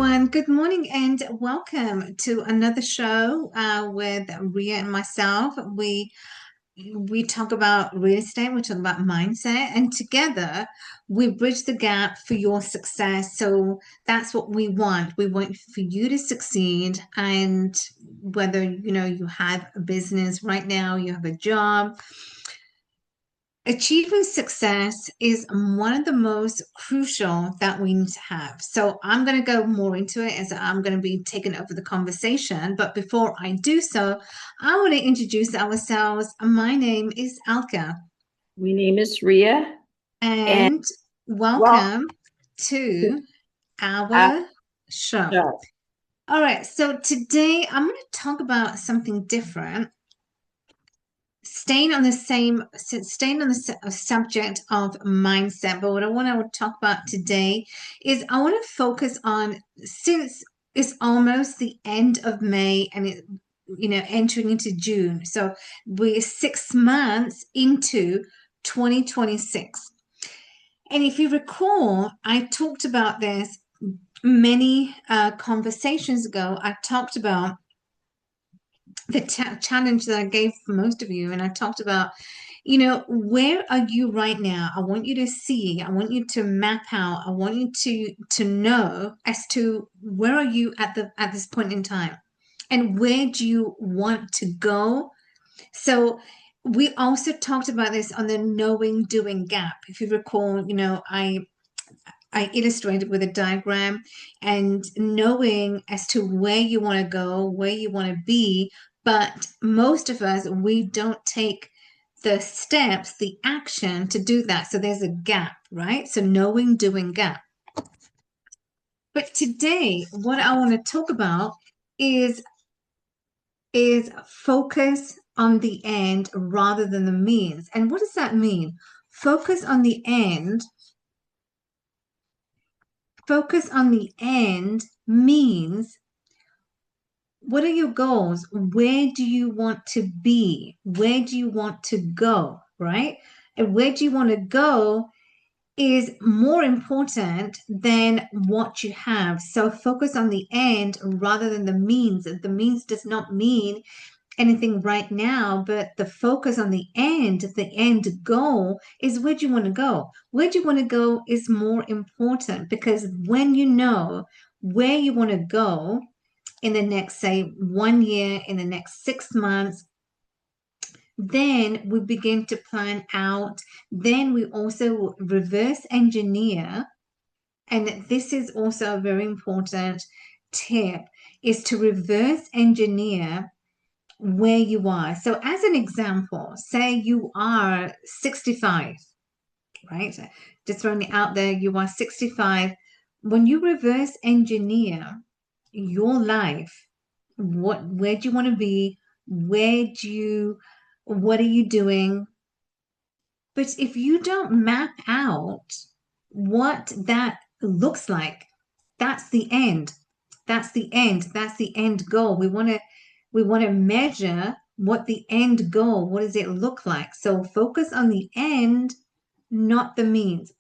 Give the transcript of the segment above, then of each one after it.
everyone. Good morning and welcome to another show with Rhea and myself. We talk about real estate, we talk about mindset, and together we bridge the gap for your success. So that's what we want. We want for you to succeed, and whether you have a business right now, you have a job. Achieving success is one of the most crucial that we need to have. So I'm going to go more into it as I'm going to be taking over the conversation. But before I do so, I want to introduce ourselves. My name is Alka, My name is Rhea, and and welcome welcome to to our our show. show. All right, so today I'm going to talk about something different. Staying on the subject of mindset, but what I want to talk about today is I want to focus on, since it's almost the end of May and entering into June, so we're 6 months into 2026. And if you recall, I talked about this many conversations ago. I talked about the challenge that I gave for most of you, and I talked about, where are you right now? I want you to see, I want you to map out, I want you to know as to where are you at this point in time, and where do you want to go. So we also talked about this on the knowing doing gap. If you recall, I illustrated with a diagram, and knowing as to where you want to go, where you want to be. But most of us, we don't take the steps, the action to do that. So there's a gap, right? So knowing, doing, gap. But today, what I want to talk about is focus on the end rather than the means. And what does that mean? Focus on the end. Focus on the end means, what are your goals? Where do you want to be? Where do you want to go? Right? And where do you want to go is more important than what you have. So focus on the end rather than the means. The means does not mean anything right now, but the focus on the end goal is where do you want to go? Where do you want to go is more important, because when you know where you want to go in the next, say, 1 year, in the next 6 months, then we begin to plan out. Then we also reverse engineer. And this is also a very important tip, is to reverse engineer where you are. So as an example, say you are 65, right? Just throwing it out there, you are 65. When you reverse engineer your life, where do you want to be? What are you doing? But if you don't map out what that looks like, that's the end. That's the end. That's the end goal. We want to measure what the end goal, what does it look like? So focus on the end, not the means.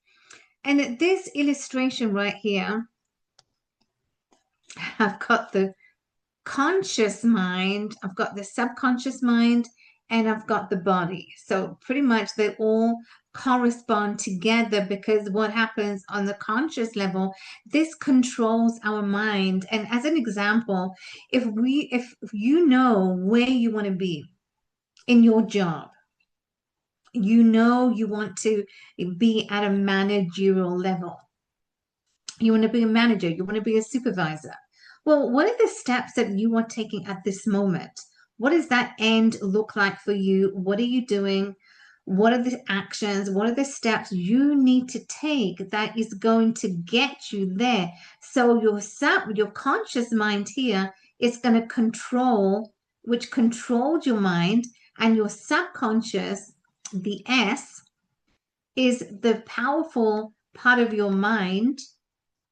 And this illustration right here, I've got the conscious mind, I've got the subconscious mind, and I've got the body. So pretty much they all correspond together, because what happens on the conscious level, this controls our mind. And as an example, if you know where you want to be in your job, you want to be at a managerial level. You want to be a manager, you want to be a supervisor. Well, what are the steps that you are taking at this moment? What does that end look like for you? What are you doing? What are the actions? What are the steps you need to take that is going to get you there? So your conscious mind here is going to control, which controls your mind, and your subconscious, the S, is the powerful part of your mind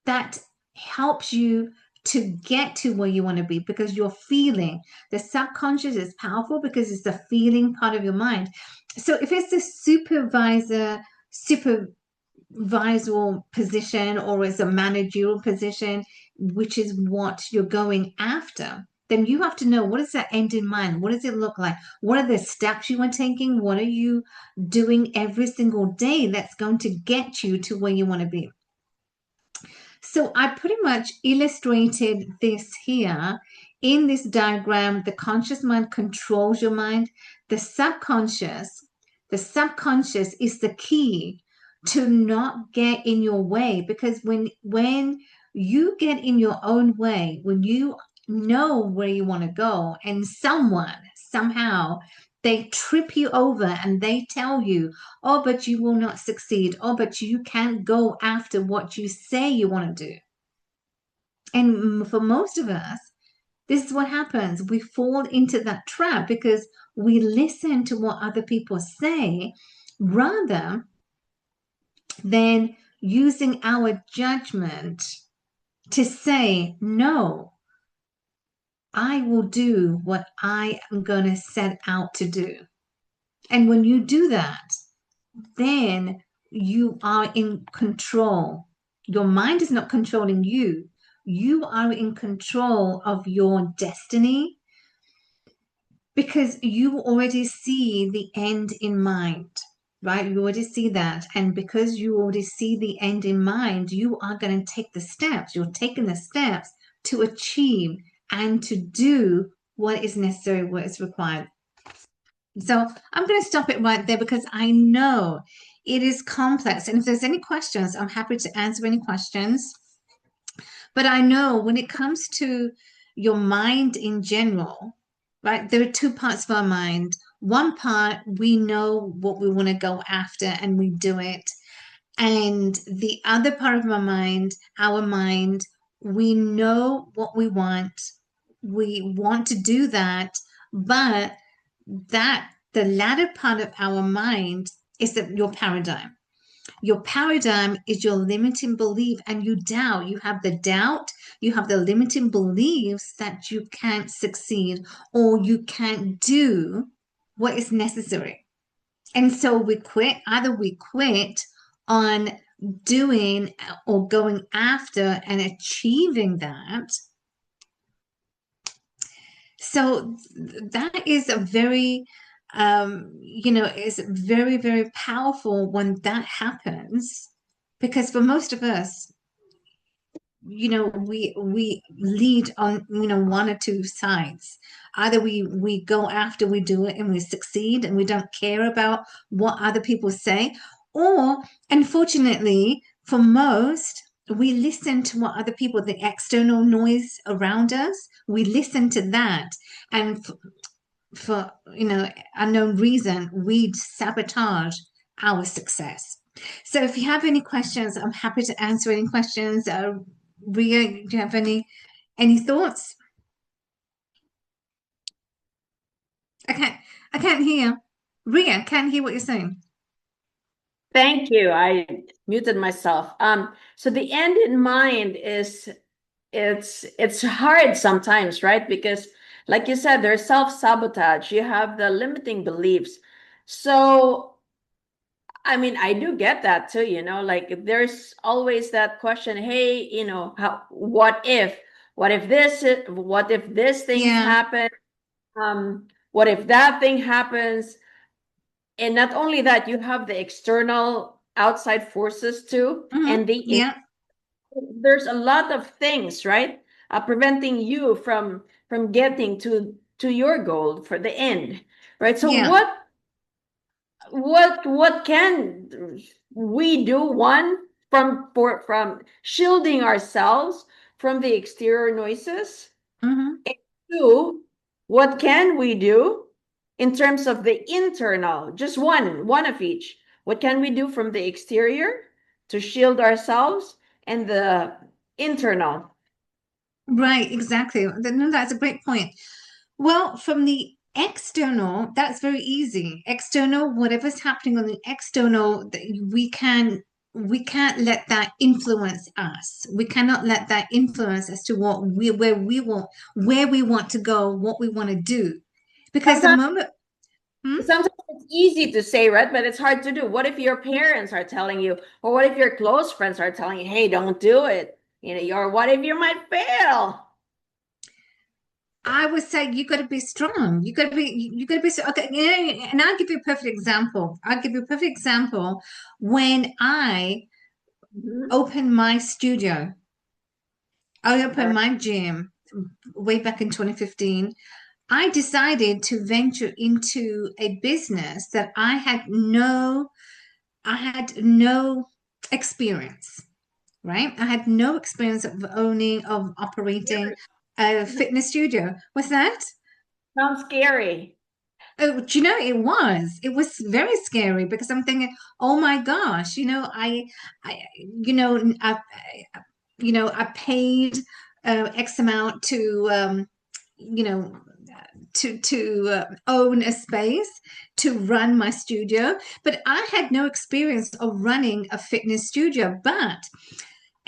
that helps you to get to where you want to be, because you're feeling. The subconscious is powerful because it's the feeling part of your mind. So if it's a supervisor position, or it's a managerial position, which is what you're going after, then you have to know, what is that end in mind? What does it look like? What are the steps you are taking? What are you doing every single day that's going to get you to where you want to be? So I pretty much illustrated this here in this diagram. The conscious mind controls your mind. The subconscious is the key to not get in your way, because when you get in your own way, when you know where you want to go and someone somehow they trip you over and they tell you, oh, but you will not succeed, oh, but you can't go after what you say you want to do. And for most of us, this is what happens. We fall into that trap because we listen to what other people say rather than using our judgment to say, no, I will do what I am going to set out to do. And when you do that, then you are in control. Your mind is not controlling you. You are in control of your destiny because you already see the end in mind, right? You already see that. And because you already see the end in mind, you are going to take the steps. You're taking the steps to achieve and to do what is necessary, what is required. So I'm going to stop it right there because I know it is complex. And if there's any questions, I'm happy to answer any questions. But I know when it comes to your mind in general, right, there are two parts of our mind. One part, we know what we want to go after and we do it. And the other part of our mind, we know what we want to do that, but that the latter part of our mind is that your paradigm. Your paradigm is your limiting belief, and you doubt. You have the doubt, you have the limiting beliefs that you can't succeed or you can't do what is necessary. And so we quit, either we quit on doing or going after and achieving that. So that is a very, is very, very powerful when that happens, because for most of us, we lead on, one or two sides. Either we go after, we do it and we succeed and we don't care about what other people say, or unfortunately for most, we listen to what other people, the external noise around us, we listen to that, and for unknown reason, we sabotage our success. So if you have any questions, I'm happy to answer any questions. Rhea, do you have any thoughts? I can't hear. Rhea, can't hear what you're saying. Thank you. I muted myself. So the end in mind is it's hard sometimes, right? Because like you said, there's self-sabotage. You have the limiting beliefs. So I mean, I do get that too, like there's always that question, hey, what if this thing happen? What if that thing happens? And not only that, you have the external outside forces too. And there's a lot of things, right? Preventing you from getting to your goal for the end, right? So what can we do? One, from shielding ourselves from the exterior noises. And two, what can we do in terms of the internal? Just one of each. What can we do from the exterior to shield ourselves, and the internal? Right, exactly. No, that's a great point. Well, from the external, that's very easy. External, whatever's happening on the external, we can't let that influence us. We cannot let that influence as to where we want to go, what we want to do. Because the moment sometimes it's easy to say, right? But it's hard to do. What if your parents are telling you, or what if your close friends are telling you, hey, don't do it? or what if you might fail? I would say you got to be strong. You got to be okay. And I'll give you a perfect example. I'll give you a perfect example. When I Mhm. opened my studio, I All opened right. my gym way back in 2015. I decided to venture into a business that I had no experience, right? I had no experience of owning, of operating a fitness studio. What's that? Sounds scary. Oh, do you know, it was very scary because I'm thinking, oh my gosh, I, you know, I paid X amount to, you know, to own a space to run my studio, but I had no experience of running a fitness studio. But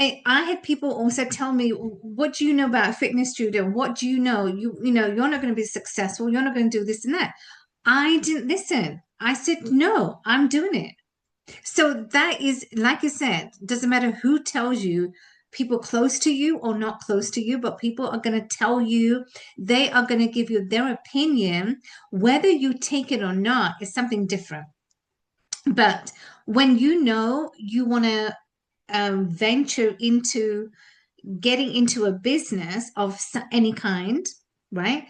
I had people also tell me, "What do you know about a fitness studio? What do you know? You're not going to be successful. You're not going to do this and that." I didn't listen. I said, "No, I'm doing it." So that is, like you said, doesn't matter who tells you, people close to you or not close to you, but people are going to tell you, they are going to give you their opinion. Whether you take it or not is something different. But when you know you want to venture into getting into a business of any kind, right?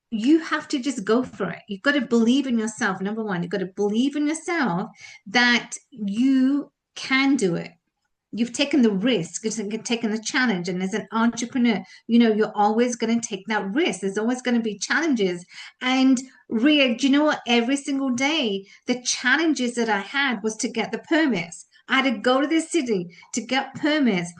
You have to just go for it. You've got to believe in yourself. Number one, you've got to believe in yourself that you can do it. You've taken the risk, you've taken the challenge. And as an entrepreneur, you're always going to take that risk. There's always going to be challenges. And Rhea, do you know what? Every single day, the challenges that I had was to get the permits. I had to go to the city to get permits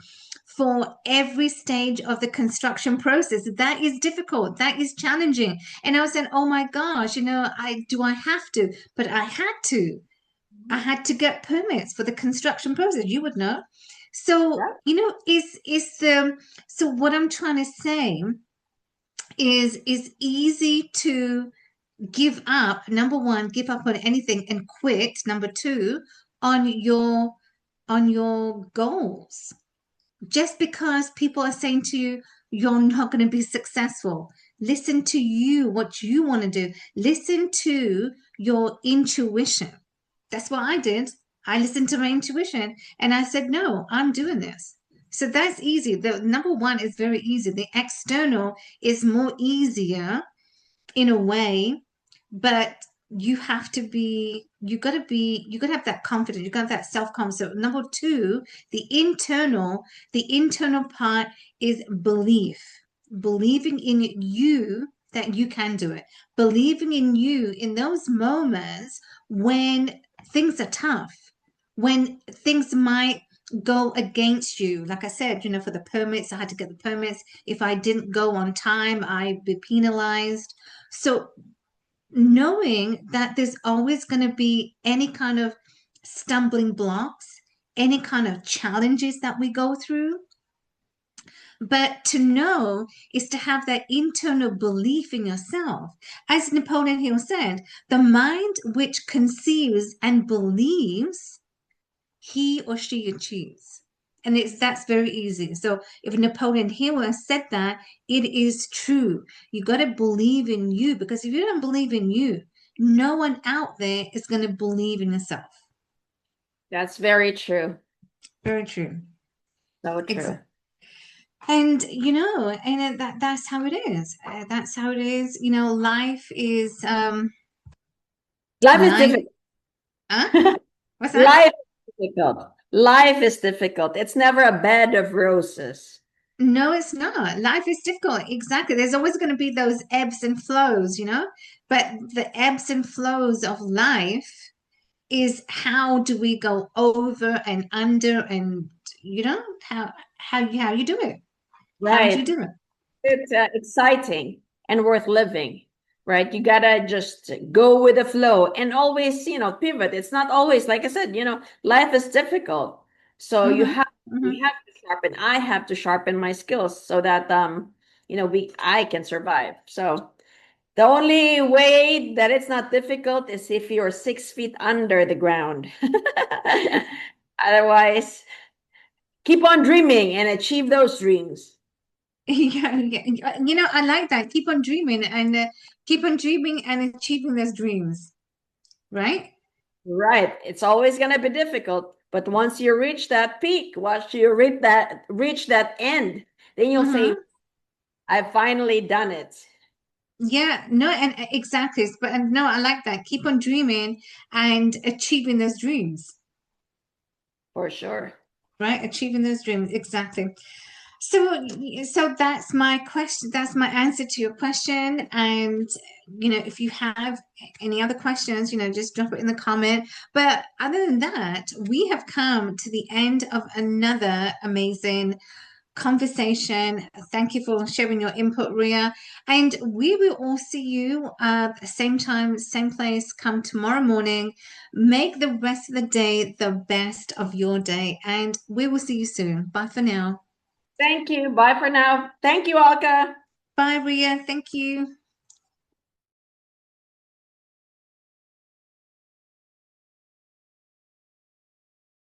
for every stage of the construction process. That is difficult. That is challenging. And I was saying, oh my gosh, I have to? But I had to. I had to get permits for the construction process. You would know. So, Yeah. so what I'm trying to say is easy to give up. Number one, give up on anything and quit. Number two, on your on your goals. Just because people are saying to you, you're not going to be successful. Listen to you, what you want to do. Listen to your intuition. That's what I did. I listened to my intuition and I said, no, I'm doing this. So that's easy. The number one is very easy. The external is more easier in a way, but you got to have that confidence. You got to have that self-confidence. So number two, the internal part is believing in you that you can do it, believing in you in those moments when things are tough, when things might go against you. Like I said, for the permits, I had to get the permits. If I didn't go on time, I'd be penalized. So knowing that there's always going to be any kind of stumbling blocks, any kind of challenges that we go through. But to know is to have that internal belief in yourself. As Napoleon Hill said, the mind which conceives and believes, he or she achieves. And that's very easy. So if Napoleon Hill has said that, it is true. You got to believe in you, because if you don't believe in you, no one out there is going to believe in yourself. That's very true. Very true. So true. Exactly. And that's how it is. That's how it is. Life is Life is life. difficult. Huh? What's that? Life is difficult. Life is difficult. It's never a bed of roses. No, it's not. Life is difficult. Exactly. There's always going to be those ebbs and flows. But the ebbs and flows of life is, how do we go over and under, and how you do it? How do you Right. do it? It's exciting and worth living, right? You gotta just go with the flow and always, pivot. It's not always, like I said, life is difficult. So Mm-hmm. we Mm-hmm. have to sharpen. I have to sharpen my skills so that I can survive. So the only way that it's not difficult is if you're 6 feet under the ground. Otherwise, keep on dreaming and achieve those dreams. Yeah, yeah. I like that. Keep on dreaming and achieving those dreams, right? Right. It's always going to be difficult, but once you reach that peak, once you reach that end, then you'll say, Mm-hmm. I've finally done it. Yeah, no, and exactly. But and no, I like that. Keep on dreaming and achieving those dreams, For sure. right? Achieving those dreams, exactly. So that's my question. That's my answer to your question. And if you have any other questions, just drop it in the comment. But other than that, we have come to the end of another amazing conversation. Thank you for sharing your input, Ria. And we will all see you same time, same place, come tomorrow morning. Make the rest of the day the best of your day. And we will see you soon. Bye for now. Thank you. Bye for now. Thank you, Alka. Bye, Ria. Thank you.